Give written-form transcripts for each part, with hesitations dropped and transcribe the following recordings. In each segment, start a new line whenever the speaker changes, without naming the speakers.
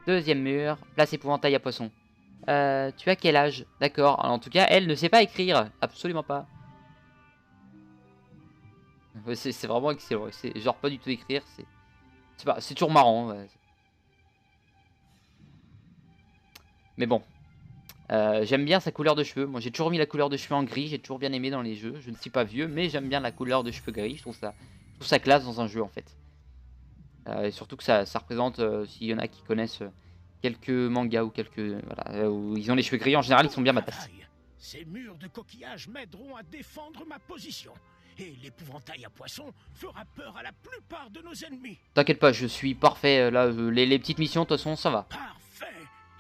Deuxième mur. Place épouvantail à poisson. Tu as quel âge? D'accord. En tout cas, elle ne sait pas écrire. Absolument pas. C'est vraiment excellent. C'est genre pas du tout écrire. C'est toujours marrant. Ouais. Mais bon. J'aime bien sa couleur de cheveux. Moi, j'ai toujours mis la couleur de cheveux en gris. J'ai toujours bien aimé dans les jeux. Je ne suis pas vieux, mais j'aime bien la couleur de cheveux gris. Je trouve ça classe dans un jeu, en fait. Et surtout que ça représente, s'il y en a qui connaissent quelques mangas ou quelques... Voilà, où ils ont les cheveux gris, en général, ils sont bien badass.
Ces murs de coquillages m'aideront à défendre ma position. Et l'épouvantail à poisson fera peur à la plupart de nos ennemis.
T'inquiète pas, je suis parfait. Là, les petites missions, de toute façon, ça va.
Parfait.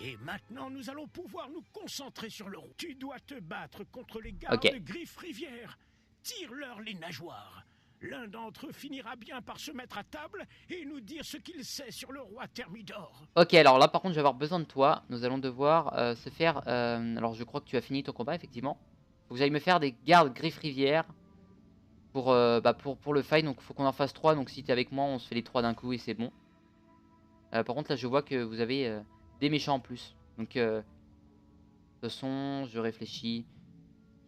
Et maintenant, nous allons pouvoir nous concentrer sur le roux. Tu dois te battre contre les gardes de Griffe-Rivière. Tire-leur les nageoires. L'un d'entre eux finira bien par se mettre à table et nous dire ce qu'il sait sur le roi Thermidor.
Ok, alors là, par contre, je vais avoir besoin de toi. Nous allons devoir se faire... alors, je crois que tu as fini ton combat, effectivement. Faut que j'aille me faire des gardes Griffe-Rivière pour le fight. Donc, il faut qu'on en fasse 3. Donc, si tu es avec moi, on se fait les 3 d'un coup et c'est bon. Par contre, là, je vois que vous avez des méchants en plus. Donc, de toute façon, je réfléchis.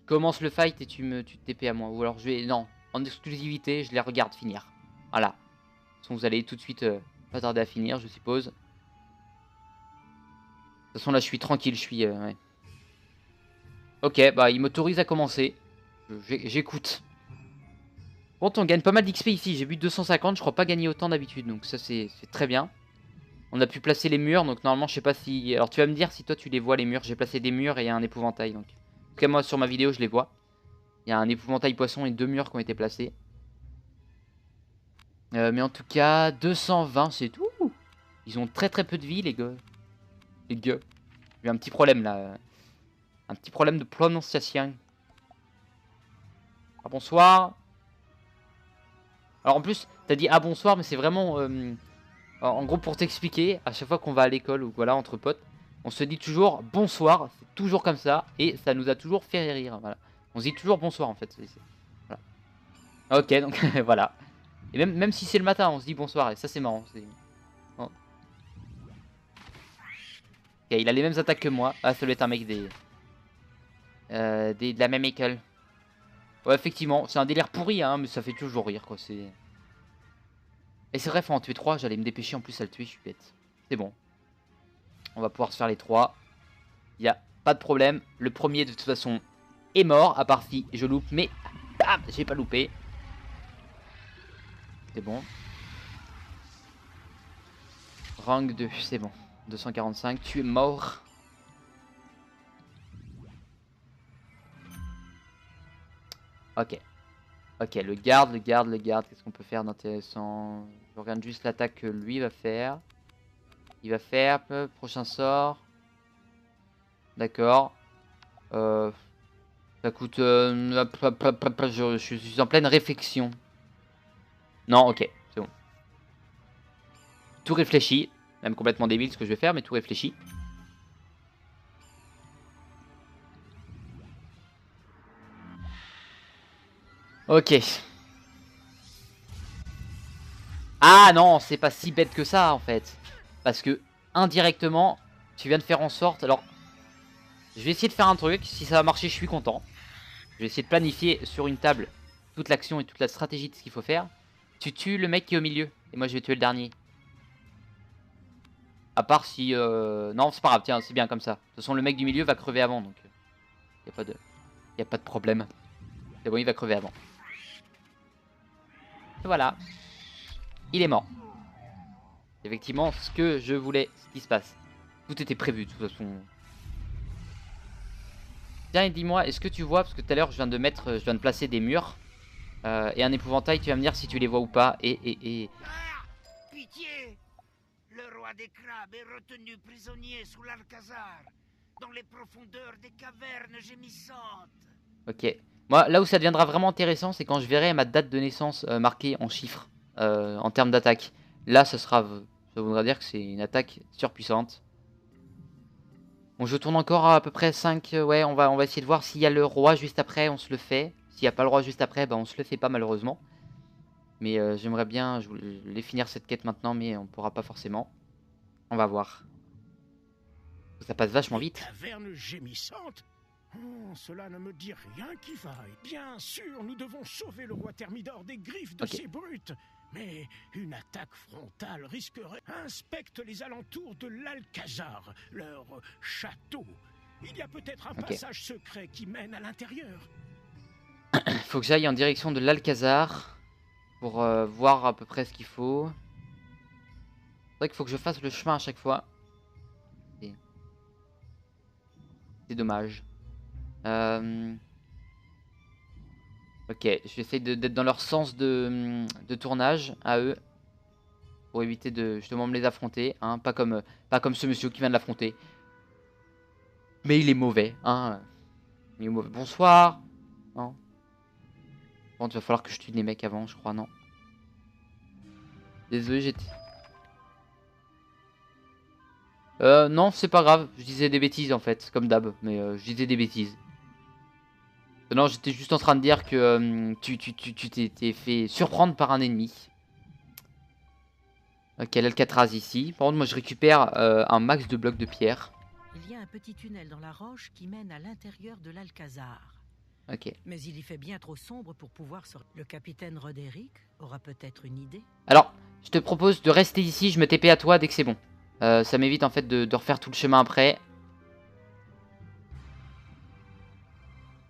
Je commence le fight et tu te TP à moi. Ou alors, je vais... Non, en exclusivité, je les regarde finir. Voilà. De toute façon, vous allez tout de suite pas tarder à finir, je suppose. De toute façon, là, je suis tranquille, je suis... ouais. Ok, bah, il m'autorise à commencer. J'écoute. Bon, on gagne pas mal d'XP ici. J'ai vu 250, je crois pas gagner autant d'habitude. Donc ça, c'est très bien. On a pu placer les murs, donc normalement, je sais pas si... Alors, tu vas me dire si toi, tu les vois, les murs. J'ai placé des murs et un épouvantail, donc... En tout cas, moi, sur ma vidéo, je les vois. Il y a un épouvantail poisson et 2 murs qui ont été placés. Mais en tout cas, 220, c'est tout. Ils ont très peu de vie, les gars. Les gars. J'ai un petit problème, là. Un petit problème de prononciation. Ah, bonsoir. Alors, en plus, t'as dit ah bonsoir, mais c'est vraiment... en gros, pour t'expliquer, à chaque fois qu'on va à l'école ou voilà, entre potes, on se dit toujours bonsoir. C'est toujours comme ça. Et ça nous a toujours fait rire. Voilà. On se dit toujours bonsoir, en fait. Voilà. Ok, donc voilà. Et même si c'est le matin, on se dit bonsoir. Et ça, c'est marrant. Oh. Ok, il a les mêmes attaques que moi. Ah, ça doit être un mec de la même école. Ouais, effectivement, c'est un délire pourri, hein, mais ça fait toujours rire, quoi. Et c'est vrai, faut en tuer 3. J'allais me dépêcher en plus à le tuer, je suis bête. C'est bon. On va pouvoir se faire les 3. Il n'y a pas de problème. Le premier, de toute façon, est mort. À part si je loupe, mais bam, j'ai pas loupé. C'est bon. Rang 2, c'est bon. 245, tu es mort. Ok. Ok, le garde. Qu'est-ce qu'on peut faire d'intéressant? Je regarde juste l'attaque que lui va faire. Il va faire, prochain sort. D'accord. Ça coûte... je suis en pleine réflexion. Non, ok, c'est bon. Tout réfléchi. Même complètement débile ce que je vais faire, mais tout réfléchi. Ok. Ah non, c'est pas si bête que ça en fait. Parce que indirectement, tu viens de faire en sorte... Alors, je vais essayer de faire un truc. Si ça va marcher, je suis content. Je vais essayer de planifier sur une table toute l'action et toute la stratégie de ce qu'il faut faire. Tu tues le mec qui est au milieu. Et moi, je vais tuer le dernier. À part si... Non, c'est pas grave. Tiens, c'est bien comme ça. De toute façon, le mec du milieu va crever avant. Donc, y a pas de problème. C'est bon, il va crever avant. Et voilà. Il est mort. Effectivement, ce que je voulais, ce qui se passe. Tout était prévu, de toute façon. Tiens, et dis-moi, est-ce que tu vois, parce que tout à l'heure, je viens de placer des murs et un épouvantail, tu vas me dire si tu les vois ou pas.
Ah, pitié! Le roi des crabes est retenu prisonnier sous l'Alcazar, dans les profondeurs des cavernes gémissantes.
Ok. Moi, là où ça deviendra vraiment intéressant, c'est quand je verrai ma date de naissance marquée en chiffres, en termes d'attaque. Là, ça voudra dire que c'est une attaque surpuissante. Bon, je tourne encore à peu près 5. Ouais, on va essayer de voir s'il y a le roi juste après, on se le fait. S'il n'y a pas le roi juste après, bah, on se le fait pas malheureusement. Mais j'aimerais bien, je voulais finir cette quête maintenant, mais on pourra pas forcément. On va voir. Ça passe vachement vite.
Caverne gémissante. Oh, cela ne me dit rien qui vaille. Bien sûr, nous devons sauver le roi Thermidor des griffes de ces brutes. Mais une attaque frontale risquerait. Inspecte les alentours de l'Alcazar, leur château. Il y a peut-être un passage secret qui mène à l'intérieur.
Faut que j'aille en direction de l'Alcazar pour voir à peu près ce qu'il faut. C'est vrai qu'il faut que je fasse le chemin à chaque fois. C'est dommage. Ok, je vais essayer d'être dans leur sens de tournage à eux. Pour éviter de justement me les affronter. Hein, pas comme ce monsieur qui vient de l'affronter. Mais il est mauvais. Hein. Il est mauvais. Bonsoir. Non. Bon, il va falloir que je tue les mecs avant, je crois, non. Désolé, j'étais... non, c'est pas grave. Je disais des bêtises en fait, comme d'hab. Mais je disais des bêtises. Non, j'étais juste en train de dire que tu t'es fait surprendre par un ennemi. Ok, l'Alcatraz ici. Par contre, moi je récupère un max de blocs de pierre.
Il y a un petit tunnel dans la roche qui mène à l'intérieur de l'Alcazar.
Ok.
Mais il y fait bien trop sombre pour pouvoir sortir. Le capitaine Roderick aura peut-être une idée.
Alors, je te propose de rester ici. Je me TP à toi dès que c'est bon. Ça m'évite en fait de refaire tout le chemin après.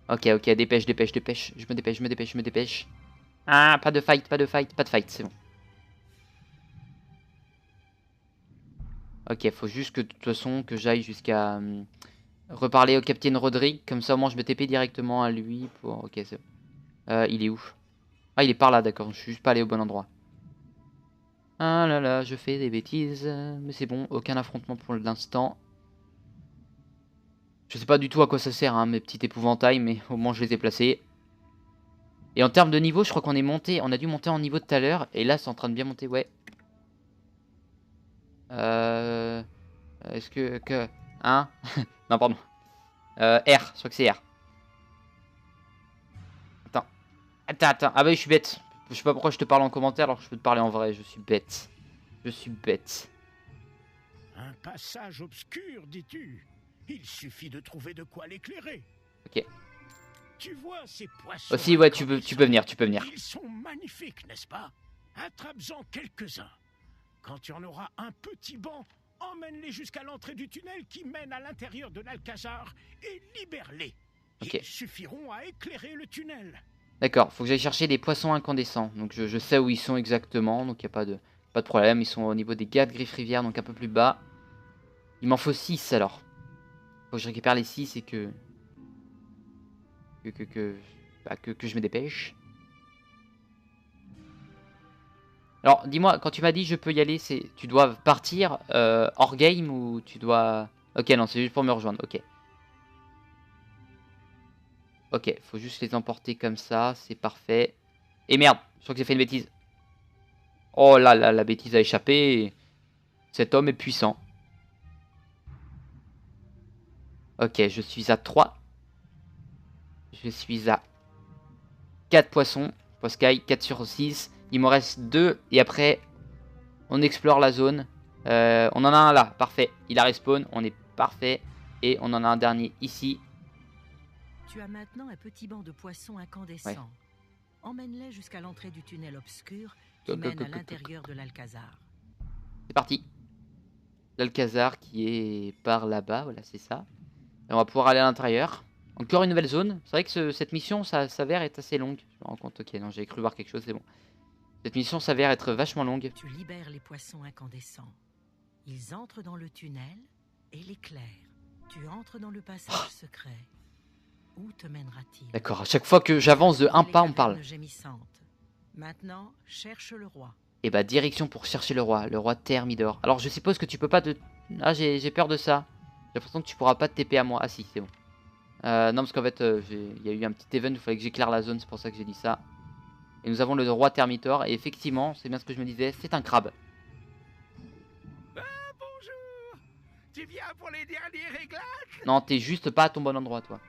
Ok, dépêche. Je me dépêche. Ah, pas de fight, c'est bon. Ok, faut juste que de toute façon que j'aille jusqu'à reparler au capitaine Roderick. Comme ça, au moins, je me TP directement à lui pour... Ok, c'est bon. Il est où? Ah, il est par là, d'accord. Je suis juste pas allé au bon endroit. Ah là là, je fais des bêtises. Mais c'est bon, aucun affrontement pour l'instant. Je sais pas du tout à quoi ça sert, hein, mes petits épouvantails, mais au moins je les ai placés. Et en termes de niveau, je crois qu'on est monté. On a dû monter en niveau tout à l'heure. Et là, c'est en train de bien monter, ouais. Est-ce que... Hein? Non, pardon. R, je crois que c'est R. Attends. Ah bah, je suis bête. Je sais pas pourquoi je te parle en commentaire alors que je peux te parler en vrai. Je suis bête.
Un passage obscur, dis-tu? Il suffit de trouver de quoi l'éclairer.
Ok.
Tu vois ces poissons...
Aussi, ouais, tu peux venir.
Ils sont magnifiques, n'est-ce pas? Attrape-en quelques-uns. Quand tu en auras un petit banc, emmène-les jusqu'à l'entrée du tunnel qui mène à l'intérieur de l'Alcazar et libère-les.
Ok.
Ils suffiront à éclairer le tunnel.
D'accord, faut que j'aille chercher des poissons incandescents. Donc je sais où ils sont exactement, donc il n'y a pas de problème. Ils sont au niveau des gars de Griffe Rivière, donc un peu plus bas. Il m'en faut 6 alors. Faut que je récupère les 6 et que je me dépêche. Alors, dis-moi, quand tu m'as dit je peux y aller, tu dois partir hors game ou tu dois... Ok, non, c'est juste pour me rejoindre, ok. Ok, faut juste les emporter comme ça, c'est parfait. Et merde, je crois que j'ai fait une bêtise. Oh là là, la bêtise a échappé. Cet homme est puissant. Ok, je suis à 3. Je suis à 4 poissons. Poscaille, 4 sur 6. Il me reste 2. Et après, on explore la zone. On en a un là, parfait. Il a respawn, on est parfait. Et on en a un dernier ici.
Tu as maintenant un petit banc de poissons incandescents. Ouais. Emmène-les jusqu'à l'entrée du tunnel obscur qui mène à l'intérieur de l'Alcazar.
C'est parti. L'Alcazar qui est par là-bas, voilà, c'est ça. Et on va pouvoir aller à l'intérieur. Encore une nouvelle zone. C'est vrai que cette mission, ça s'avère être assez longue. Je me rends compte, ok, non, j'ai cru voir quelque chose, c'est bon. Cette mission s'avère être vachement longue.
Tu libères les poissons incandescents. Ils entrent dans le tunnel et l'éclairent. Tu entres dans le passage secret. Où te mènera-t-il?
D'accord, à chaque fois que j'avance de un pas, on parle.
Maintenant, cherche le roi.
Et bah, direction pour chercher le roi Thermidor. Alors, je suppose que tu peux pas te... Ah, j'ai peur de ça. J'ai l'impression que tu pourras pas te TP à moi. Ah si, c'est bon. Non, parce qu'en fait, il y a eu un petit event, il fallait que j'éclaire la zone, c'est pour ça que j'ai dit ça. Et nous avons le roi Thermidor, et effectivement, c'est bien ce que je me disais, c'est un crabe.
Ah, bonjour. Tu viens pour les derniers réglages?
Non, t'es juste pas à ton bon endroit, toi.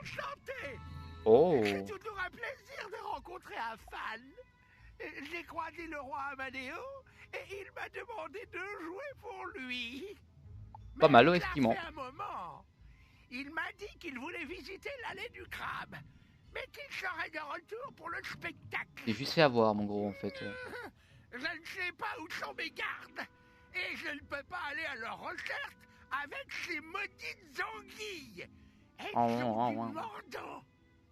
Enchanté.
Oh.
C'est toujours un plaisir de rencontrer un fan. J'ai croisé le roi Amadeo, et il m'a demandé de jouer pour lui.
Pas mal,
Mais
effectivement.
ça fait un moment. Il m'a dit qu'il voulait visiter l'allée du crabe, mais qu'il serait de retour pour le spectacle.
J'ai juste fait avoir, mon gros, en fait.
Je ne sais pas où sont mes gardes, et je ne peux pas aller à leur recherche avec ces maudites anguilles. Elles sont du mordant.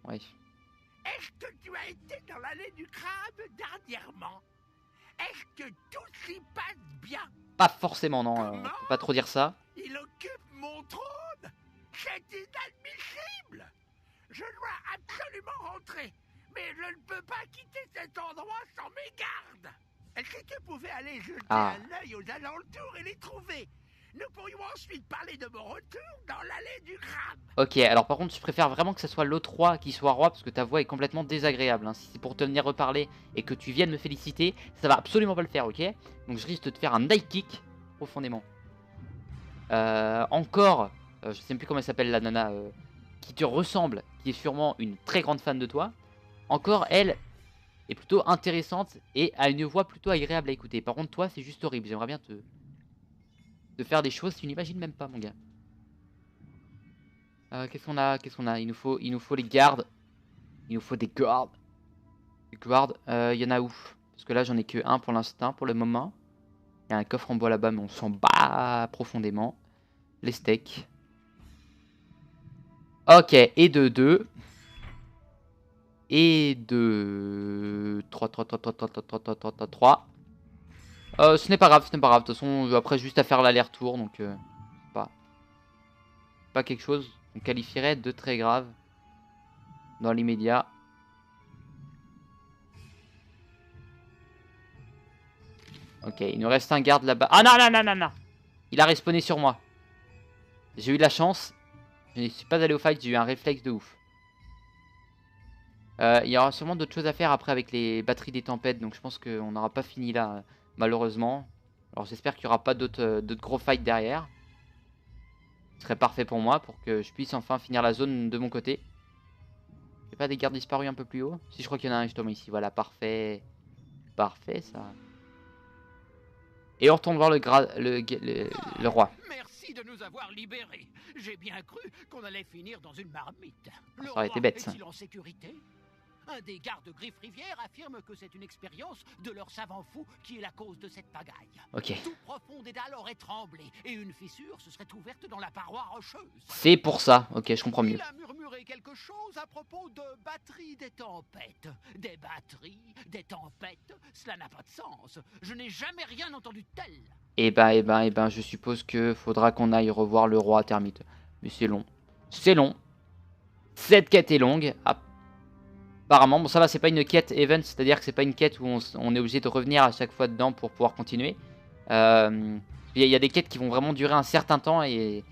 Ouais.
Est-ce que tu as été dans l'allée du crabe dernièrement? Est-ce que tout s'y passe bien?
Pas forcément, non. On
Comment?
peut pas trop dire ça.
Il occupe mon trône? C'est inadmissible! Je dois absolument rentrer, mais je ne peux pas quitter cet endroit sans mes gardes. Si tu pouvais aller jeter un œil aux alentours et les trouver, nous pourrions ensuite parler de mon retour dans l'allée du crabe.
Ok, alors par contre, je préfère vraiment que ce soit l'autre roi qui soit roi parce que ta voix est complètement désagréable. Hein. Si c'est pour te venir reparler et que tu viennes me féliciter, ça va absolument pas le faire, ok? Donc je risque de te faire un dive kick profondément. Encore, je sais même plus comment elle s'appelle la nana qui te ressemble, qui est sûrement une très grande fan de toi. Encore, elle est plutôt intéressante et a une voix plutôt agréable à écouter. Par contre, toi, c'est juste horrible. J'aimerais bien te faire des choses que tu n'imagines même pas, mon gars. Qu'est-ce qu'on a? Il nous faut les gardes. Il nous faut des gardes. Des gardes. Il y en a où? Parce que là, j'en ai que un pour l'instant, pour le moment. Il y a un coffre en bois là-bas, mais on s'en bat profondément. Les steaks. Ok, et de 2. Et de 3. Ce n'est pas grave, De toute façon, après, juste à faire l'aller-retour, donc pas quelque chose qu'on qualifierait de très grave dans l'immédiat. Ok, il nous reste un garde là-bas. Ah non. Il a respawné sur moi. J'ai eu de la chance. Je ne suis pas allé au fight, j'ai eu un réflexe de ouf. Il y aura sûrement d'autres choses à faire après avec les batteries des tempêtes. Donc je pense qu'on n'aura pas fini là, malheureusement. Alors j'espère qu'il n'y aura pas d'autres gros fights derrière. Ce serait parfait pour moi, pour que je puisse enfin finir la zone de mon côté. Il n'y a pas des gardes disparus un peu plus haut? Si, je crois qu'il y en a un justement ici. Voilà, parfait. Parfait ça. Et on retourne voir le roi.
Merci de nous avoir libérés. J'ai bien cru qu'on allait finir dans une marmite.
Ça aurait été bête, ça.
Est-il en sécurité? Un des gardes Griffes-Rivière affirme que c'est une expérience de leur savant fou qui est la cause de cette pagaille.
Ok.
Tout profond des dalles aurait tremblé et une fissure se serait ouverte dans la paroi rocheuse.
C'est pour ça. Ok, je comprends mieux.
Il a murmuré quelque chose à propos de batteries des tempêtes. Des batteries, des tempêtes, cela n'a pas de sens. Je n'ai jamais rien entendu de tel.
Eh ben, je suppose que faudra qu'on aille revoir le roi termite. Mais c'est long. C'est long. Cette quête est longue. Apparemment, bon ça va, c'est pas une quête event, c'est-à-dire que c'est pas une quête où on est obligé de revenir à chaque fois dedans pour pouvoir continuer. Il y a des quêtes qui vont vraiment durer un certain temps et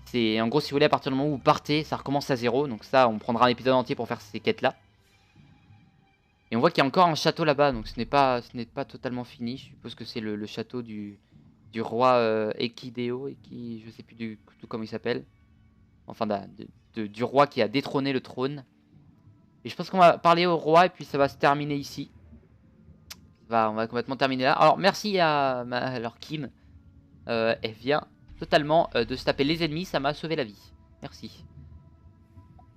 c'est en gros, si vous voulez, à partir du moment où vous partez, ça recommence à zéro. Donc ça, on prendra un épisode entier pour faire ces quêtes-là. Et on voit qu'il y a encore un château là-bas, donc ce n'est pas totalement fini. Je suppose que c'est le château du roi Equideo, je sais plus du tout comment il s'appelle. Enfin, du roi qui a détrôné le trône. Et je pense qu'on va parler au roi et puis ça va se terminer ici. On va complètement terminer là. Alors merci à Kim. Elle vient totalement de se taper les ennemis. Ça m'a sauvé la vie. Merci.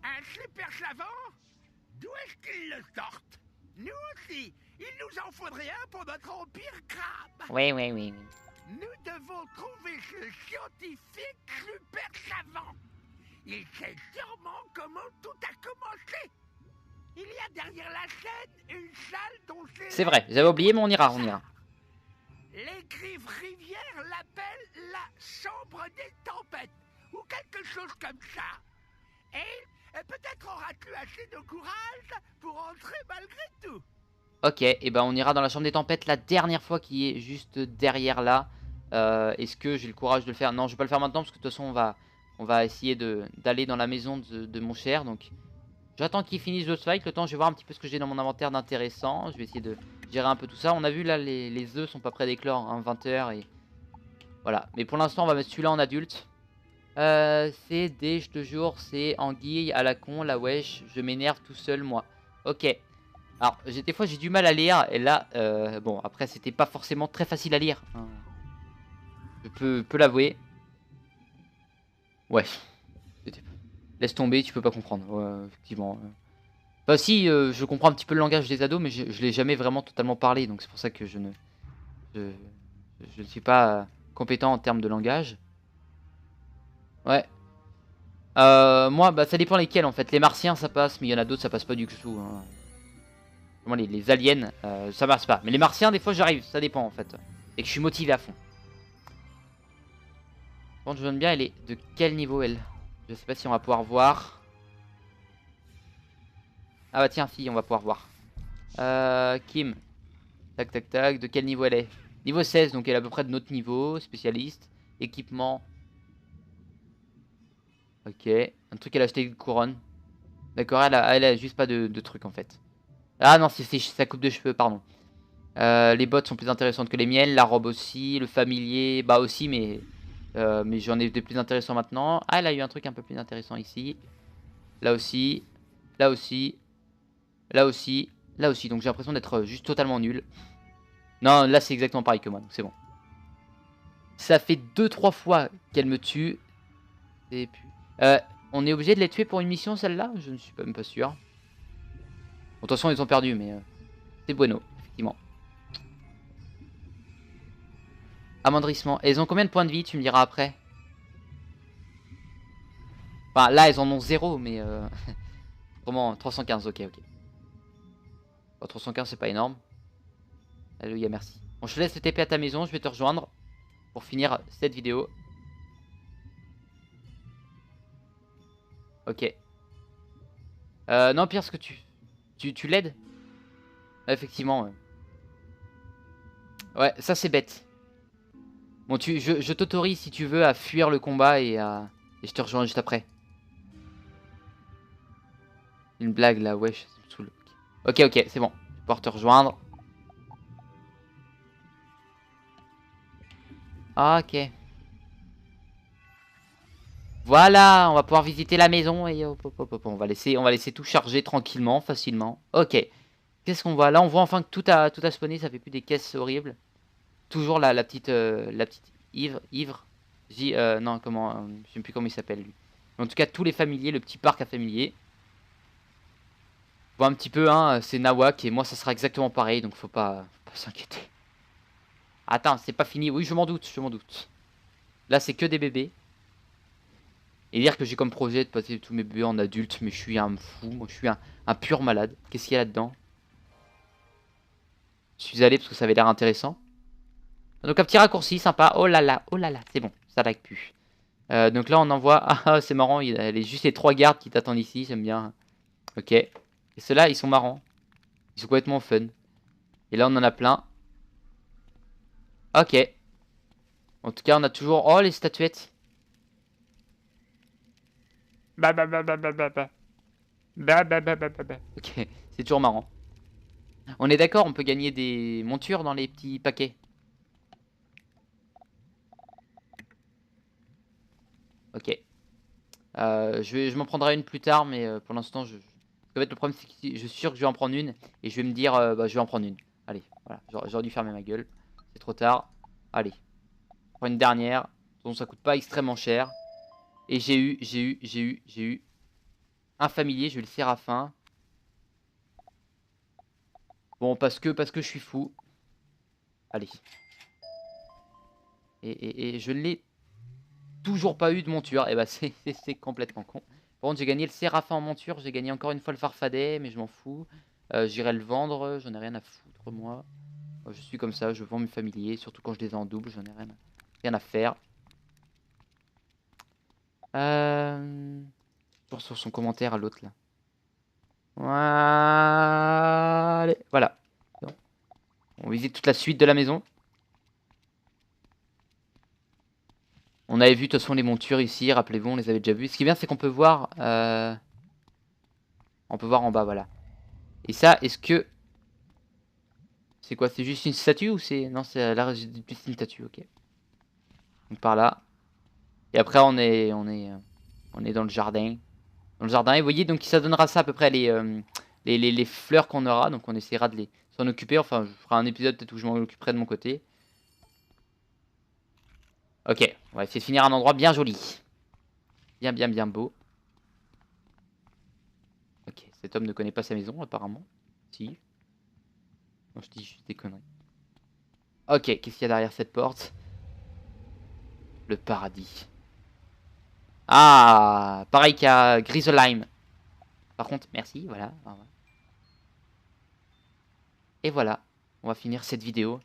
Un super savant? D'où est-ce qu'ils le sortent? Nous aussi, il nous en faudrait un pour notre empire crabe.
Oui.
Nous devons trouver ce scientifique super savant. Il sait sûrement comment tout a commencé. Il y a derrière la scène une salle dont
c'est vrai, j'avais oublié, mais on ira.
Les Griffes-Rivière l'appellent la chambre des tempêtes, ou quelque chose comme ça. Et peut-être auras-tu assez de courage pour entrer malgré tout.
Ok, et ben on ira dans la chambre des tempêtes la dernière fois qui est juste derrière là. Est-ce que j'ai le courage de le faire? Non, je vais pas le faire maintenant parce que de toute façon on va essayer d'aller dans la maison de mon cher. Donc j'attends qu'il finisse le fight. Le temps, je vais voir un petit peu ce que j'ai dans mon inventaire d'intéressant. Je vais essayer de gérer un peu tout ça. On a vu là, les œufs sont pas près d'éclore, hein, 20 h et voilà. Mais pour l'instant, on va mettre celui-là en adulte. C'est des, je te jure, c'est anguille à la con, la wesh. Je m'énerve tout seul, moi. Ok. Alors, des fois, j'ai du mal à lire. Et là, bon, après, c'était pas forcément très facile à lire. Hein. Je peux l'avouer. Ouais. Laisse tomber, tu peux pas comprendre. Ouais, effectivement. Enfin si, je comprends un petit peu le langage des ados, mais je l'ai jamais vraiment totalement parlé, donc c'est pour ça que je ne suis pas compétent en termes de langage. Ouais. Moi, bah ça dépend lesquels en fait. Les martiens ça passe, mais il y en a d'autres ça passe pas du tout. Hein. Vraiment les aliens, ça passe pas. Mais les martiens des fois j'arrive, ça dépend en fait. Et que je suis motivé à fond. Bon, je me demande bien, elle est de quel niveau elle? Je sais pas si on va pouvoir voir. Ah bah tiens, si, on va pouvoir voir. Kim. Tac, tac, tac. De quel niveau elle est? Niveau 16, donc elle est à peu près de notre niveau. Spécialiste. Équipement. Ok. Un truc, elle a acheté une couronne. D'accord, elle a juste pas de truc en fait. Ah non, c'est sa coupe de cheveux, pardon. Les bottes sont plus intéressantes que les miennes. La robe aussi. Le familier, bah aussi, mais j'en ai des plus intéressants maintenant. Ah, elle a eu un truc un peu plus intéressant ici. Là aussi. Là aussi. Là aussi. Là aussi. Donc j'ai l'impression d'être juste totalement nul. Non, là c'est exactement pareil que moi, donc c'est bon. Ça fait 2-3 fois qu'elle me tue. Et puis... on est obligé de les tuer pour une mission celle-là? Je ne suis même pas sûr. Bon, de toute façon ils ont perdu, mais c'est bueno, effectivement. Amendrissement. Et elles ont combien de points de vie, tu me diras après? Enfin là elles en ont 0, mais vraiment 315, ok, ok. Bon, 315 c'est pas énorme. Alléluia, merci. Bon, je te laisse le TP à ta maison, je vais te rejoindre pour finir cette vidéo. Ok. Non, pire, ce que tu l'aides? Effectivement, ouais. Ouais, ça c'est bête. Bon, je t'autorise si tu veux à fuir le combat et je te rejoins juste après. Une blague là, wesh, ça me saoule. Ok, ok, c'est bon. Je vais pouvoir te rejoindre. Ok. Voilà, on va pouvoir visiter la maison et hop, hop, hop, hop, on va laisser tout charger tranquillement, facilement. Ok. Qu'est-ce qu'on voit? Là, on voit enfin que tout a spawné, ça fait plus des caisses horribles. Toujours la petite ivre. Non, comment, je sais plus comment il s'appelle lui. Mais en tout cas, tous les familiers, le petit parc à familiers. On voit un petit peu, hein, c'est Nawak et moi ça sera exactement pareil, donc faut pas s'inquiéter. Attends, c'est pas fini. Oui, je m'en doute, je m'en doute. Là, c'est que des bébés. Et dire que j'ai comme projet de passer tous mes bébés en adultes, mais je suis un fou, moi je suis un pur malade. Qu'est-ce qu'il y a là-dedans? Je suis allé parce que ça avait l'air intéressant. Donc un petit raccourci sympa. Oh là là, c'est bon, ça lag plus. Donc là on envoie. Ah, c'est marrant, il y a juste les 3 gardes qui t'attendent ici, j'aime bien. Ok. Et ceux-là, ils sont marrants. Ils sont complètement fun. Et là on en a plein. Ok. En tout cas, on a toujours... Oh, les statuettes. Bah. Ok, c'est toujours marrant. On est d'accord, on peut gagner des montures dans les petits paquets. Ok. Je m'en prendrai une plus tard, mais pour l'instant, en fait, le problème, c'est que je suis sûr que je vais en prendre une. Et je vais me dire, bah, je vais en prendre une. Allez, voilà. J'aurais dû fermer ma gueule. C'est trop tard. Allez. Je prends une dernière. Donc ça coûte pas extrêmement cher. Et j'ai eu un familier, je vais le séraphin. Bon, parce que je suis fou. Allez. Et je l'ai toujours pas eu de monture. Et bah c'est complètement con. Par contre, j'ai gagné le séraphin en monture. J'ai gagné encore une fois le farfadet, mais je m'en fous. J'irai le vendre. J'en ai rien à foutre, moi. Je suis comme ça. Je vends mes familiers. Surtout quand je les ai en double. J'en ai rien à faire. Toujours sur son commentaire à l'autre là. Voilà. On visite toute la suite de la maison. On avait vu de toute façon les montures ici, rappelez-vous, on les avait déjà vues. Ce qui est bien, c'est qu'on peut voir... On peut voir en bas, voilà. Et ça, est-ce que... C'est quoi? C'est juste une statue ou c'est... Non, c'est là, juste une statue, ok. Donc par là. Et après, on est dans le jardin. Dans le jardin, et vous voyez, donc ça donnera ça à peu près les fleurs qu'on aura. Donc on essaiera de s'en occuper. Enfin, je ferai un épisode peut-être où je m'en occuperai de mon côté. Ok, on va essayer de finir un endroit bien joli. bien beau. Ok, cet homme ne connaît pas sa maison apparemment. Si. Non, je dis juste des conneries. Ok, qu'est-ce qu'il y a derrière cette porte? Le paradis. Ah, pareil qu'à Grisolheim. Par contre, merci, voilà. Et voilà, on va finir cette vidéo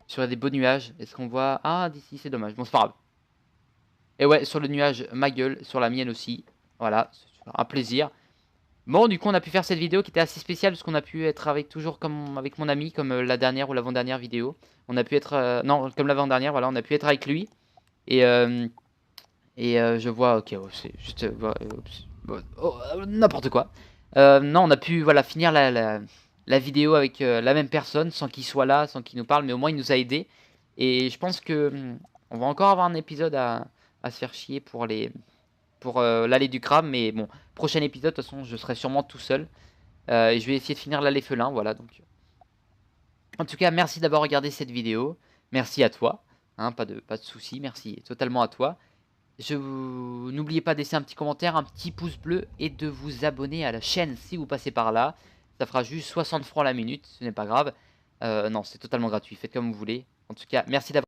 sur des beaux nuages. Est-ce qu'on voit... Ah, d'ici, c'est dommage. Bon, c'est pas grave. Et ouais, sur le nuage, ma gueule, sur la mienne aussi. Voilà, c'est un plaisir. Bon, du coup, on a pu faire cette vidéo qui était assez spéciale parce qu'on a pu être avec toujours comme avec mon ami, comme la dernière ou l'avant-dernière vidéo. On a pu être... non, comme l'avant-dernière, voilà, on a pu être avec lui. Et je vois... Ok, oh, c'est juste... n'importe quoi. Non, on a pu voilà, finir la vidéo avec la même personne, sans qu'il soit là, sans qu'il nous parle, mais au moins il nous a aidés. Et je pense que on va encore avoir un épisode à se faire chier pour l'allée du crabe, mais bon, prochain épisode, de toute façon, je serai sûrement tout seul. Et je vais essayer de finir l'allée Felin, voilà. Donc, en tout cas, merci d'avoir regardé cette vidéo. Merci à toi, hein, pas de soucis, merci totalement à toi. N'oubliez pas de laisser un petit commentaire, un petit pouce bleu et de vous abonner à la chaîne si vous passez par là. Ça fera juste 60 francs la minute, ce n'est pas grave. Non, c'est totalement gratuit, faites comme vous voulez. En tout cas, merci d'avoir